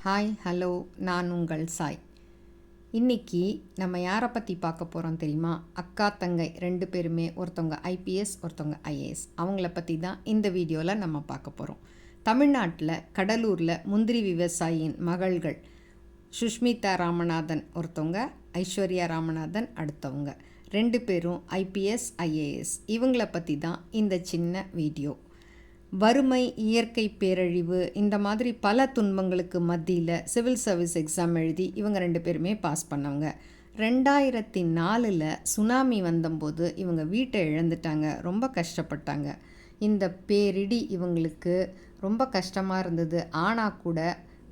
Hi hello, நான் உங்கள் சாய். இன்றைக்கி நம்ம யாரை பற்றி பார்க்க போகிறோம் தெரியுமா? அக்கா தங்கை 2 பேருமே, ஒருத்தவங்க ஐபிஎஸ் ஒருத்தவங்க ஐஏஎஸ். அவங்கள பற்றி தான் இந்த வீடியோவில் நம்ம பார்க்க போகிறோம். தமிழ்நாட்டில் கடலூரில் முந்திரி விவசாயியின் மகள்கள் சுஷ்மிதா ராமநாதன் ஒருத்தவங்க, ஐஸ்வர்யா ராமநாதன் அடுத்தவங்க. 2 பேரும் ஐபிஎஸ் ஐஏஎஸ். இவங்கள பற்றி தான் இந்த சின்ன வீடியோ. வறுமை, இயற்கை பேரழிவு, இந்த மாதிரி பல துன்பங்களுக்கு மத்தியில் சிவில் சர்வீஸ் எக்ஸாம் எழுதி இவங்க 2 பேருமே பாஸ் பண்ணவங்க. 2004 சுனாமி வந்தபோது இவங்க வீட்டை இழந்துட்டாங்க, ரொம்ப கஷ்டப்பட்டாங்க. இந்த பேரிடி இவங்களுக்கு ரொம்ப கஷ்டமாக இருந்தது. ஆனால் கூட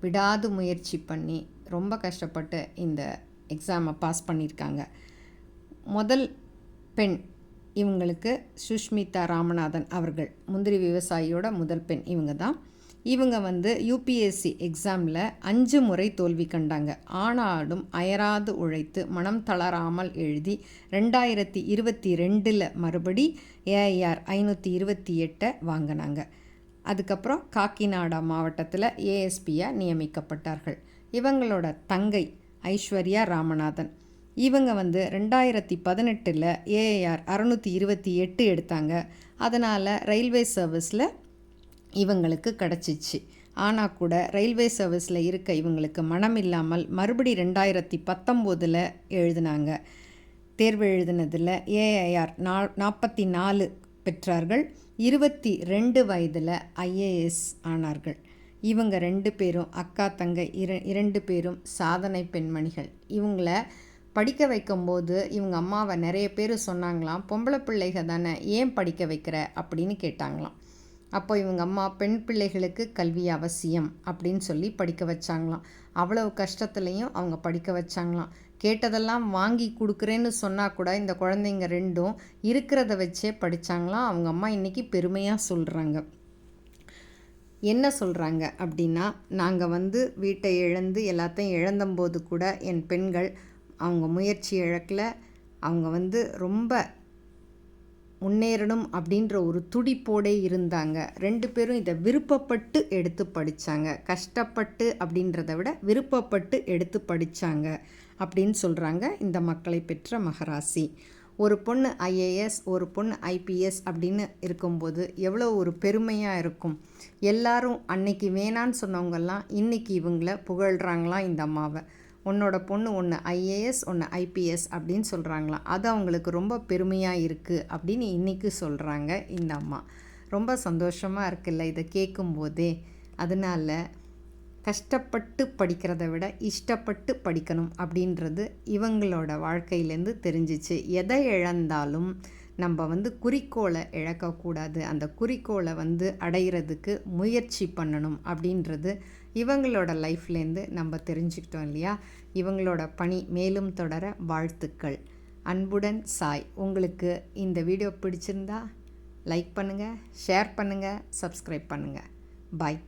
விடாது முயற்சி பண்ணி ரொம்ப கஷ்டப்பட்டு இந்த எக்ஸாமை பாஸ் பண்ணியிருக்காங்க. முதல் பெண் இவங்களுக்கு சுஷ்மிதா ராமநாதன் அவர்கள், முந்திரி விவசாயியோட முதல் பெண் இவங்க தான். இவங்க யூபிஎஸ்சி எக்ஸாமில் 5 முறை தோல்வி கண்டாங்க. ஆனாலும் அயராது உழைத்து மனம் தளராமல் எழுதி 2022 மறுபடி ஏஐஆர் 528 வாங்கினாங்க. அதுக்கப்புறம் காக்கிநாடா மாவட்டத்தில் ஏஎஸ்பியாக நியமிக்கப்பட்டார்கள். இவங்களோட தங்கை ஐஸ்வர்யா ராமநாதன், இவங்க 2018 ஏஐஆர் 628 எடுத்தாங்க. அதனால் ரயில்வே சர்வீஸில் இவங்களுக்கு கிடச்சிச்சு. ஆனால் கூட ரயில்வே சர்வீஸில் இருக்க இவங்களுக்கு மனம் இல்லாமல் மறுபடி 2019 எழுதினாங்க. தேர்வு எழுதினதில் ஏஐஆர் 44 பெற்றார்கள். 22 வயதில் ஐஏஎஸ் ஆனார்கள். இவங்க 2 பேரும் அக்கா தங்கை 2 பேரும் சாதனை பெண்மணிகள். இவங்கள படிக்க வைக்கும்போது இவங்க அம்மாவை நிறைய பேர் சொன்னாங்களாம், பொம்பளை பிள்ளைக தானே, ஏன் படிக்க வைக்கிற அப்படின்னு கேட்டாங்களாம். அப்போ இவங்க அம்மா, பெண் பிள்ளைகளுக்கு கல்வி அவசியம் அப்படின்னு சொல்லி படிக்க வச்சாங்களாம். அவ்வளவு கஷ்டத்துலேயும் அவங்க படிக்க வச்சாங்களாம். கேட்டதெல்லாம் வாங்கி கொடுக்குறேன்னு சொன்னால் கூட இந்த குழந்தைங்க 2ம் இருக்கிறத வச்சே படித்தாங்களாம். அவங்க அம்மா இன்றைக்கி பெருமையாக சொல்கிறாங்க. என்ன சொல்கிறாங்க அப்படின்னா, நாங்கள் வீட்டை இழந்து எல்லாத்தையும் இழந்தம்போது கூட என் பெண்கள் அவங்க முயற்சி இழக்கல. அவங்க ரொம்ப முன்னேறணும் அப்படின்ற ஒரு துடிப்போடே இருந்தாங்க. 2 பேரும் இதை விருப்பப்பட்டு எடுத்து படித்தாங்க. கஷ்டப்பட்டு அப்படின்றத விட விருப்பப்பட்டு எடுத்து படித்தாங்க அப்படின்னு சொல்கிறாங்க இந்த மக்களை பெற்ற மகராசி. ஒரு பொண்ணு ஐஏஎஸ், ஒரு பொண்ணு ஐபிஎஸ் அப்படின்னு இருக்கும்போது எவ்வளோ ஒரு பெருமையாக இருக்கும். எல்லாரும் அன்னைக்கு வேணான்னு சொன்னவங்கெல்லாம் இன்றைக்கி இவங்கள புகழ்கிறாங்களாம் இந்த அம்மாவை. உன்னோட பொண்ணு ஒன்று ஐஏஎஸ் ஒன்று ஐபிஎஸ் அப்படின்னு சொல்கிறாங்களாம். அது அவங்களுக்கு ரொம்ப பெருமையாக இருக்குது அப்படின்னு இன்றைக்கி சொல்கிறாங்க இந்த அம்மா. ரொம்ப சந்தோஷமாக இருக்குல்ல இதை கேட்கும்போதே. அதனால் கஷ்டப்பட்டு படிக்கிறத விட இஷ்டப்பட்டு படிக்கணும் அப்படின்றது இவங்களோட வாழ்க்கையிலேருந்து தெரிஞ்சிச்சு. எதை இழந்தாலும் நம்ம குறிக்கோளை இழக்கக்கூடாது. அந்த குறிக்கோளை அடையிறதுக்கு முயற்சி பண்ணணும் அப்படின்றது இவங்களோட லைஃப்லேருந்து நம்ம தெரிஞ்சுக்கிட்டோம் இல்லையா? இவங்களோட பணி மேலும் தொடர வாழ்த்துக்கள். அன்புடன் சாய். உங்களுக்கு இந்த வீடியோ பிடிச்சிருந்தா லைக் பண்ணுங்கள், ஷேர் பண்ணுங்கள், சப்ஸ்கிரைப் பண்ணுங்கள். பாய்.